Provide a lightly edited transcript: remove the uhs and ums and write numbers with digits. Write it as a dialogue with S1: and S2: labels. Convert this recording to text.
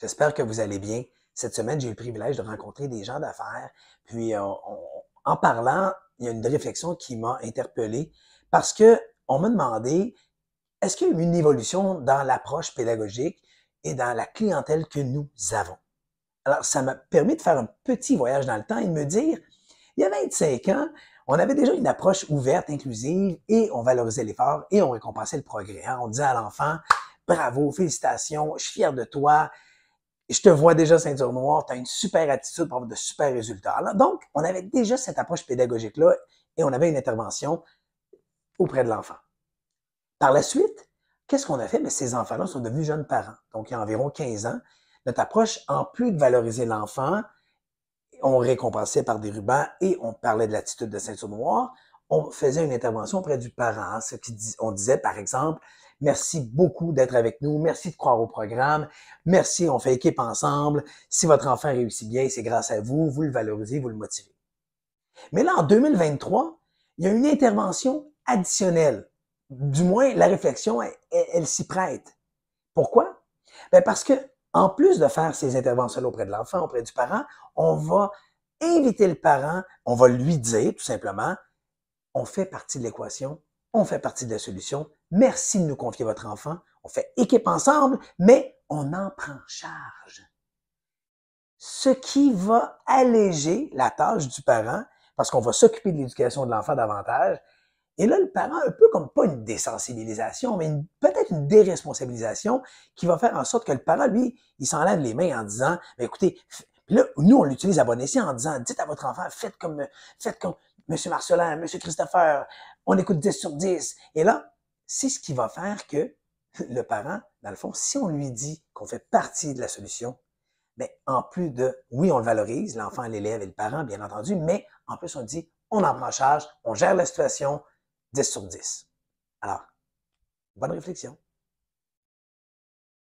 S1: J'espère que vous allez bien. Cette semaine, j'ai eu le privilège de rencontrer des gens d'affaires. Puis, en parlant, il y a une réflexion qui m'a interpellé parce que on m'a demandé, est-ce qu'il y a eu une évolution dans l'approche pédagogique et dans la clientèle que nous avons? Alors, ça m'a permis de faire un petit voyage dans le temps et de me dire, il y a 25 ans, on avait déjà une approche ouverte, inclusive, et on valorisait l'effort et on récompensait le progrès. Hein. On disait à l'enfant, bravo, félicitations, je suis fier de toi, je te vois déjà ceinture noire, tu as une super attitude pour avoir de super résultats. Alors, donc, on avait déjà cette approche pédagogique-là et on avait une intervention auprès de l'enfant. Par la suite, qu'est-ce qu'on a fait? Mais ces enfants-là sont devenus jeunes parents. Donc, il y a environ 15 ans, notre approche, en plus de valoriser l'enfant, on récompensait par des rubans et on parlait de l'attitude de ceinture noire, on faisait une intervention auprès du parent. On disait, par exemple, merci beaucoup d'être avec nous, merci de croire au programme, merci, on fait équipe ensemble. Si votre enfant réussit bien, c'est grâce à vous, vous le valorisez, vous le motivez. Mais là, en 2023, il y a une intervention additionnelle. Du moins, la réflexion, elle s'y prête. Pourquoi? Ben parce que, en plus de faire ces interventions auprès de l'enfant, auprès du parent, on va inviter le parent, on va lui dire tout simplement, on fait partie de l'équation, on fait partie de la solution, merci de nous confier votre enfant, on fait équipe ensemble, mais on en prend charge. Ce qui va alléger la tâche du parent, parce qu'on va s'occuper de l'éducation de l'enfant davantage. Et là, le parent, un peu comme pas une désensibilisation, mais peut-être une déresponsabilisation qui va faire en sorte que le parent, lui, il s'enlève les mains en disant, ben, écoutez, puis là, nous, on l'utilise à bon escient en disant, dites à votre enfant, faites comme M. Marcelin, M. Christopher, on écoute 10 sur 10. Et là, c'est ce qui va faire que le parent, dans le fond, si on lui dit qu'on fait partie de la solution, ben, en plus de, oui, on le valorise, l'enfant, l'élève et le parent, bien entendu, mais en plus, on dit, on en prend charge, on gère la situation, 10 sur 10. Alors, bonne réflexion.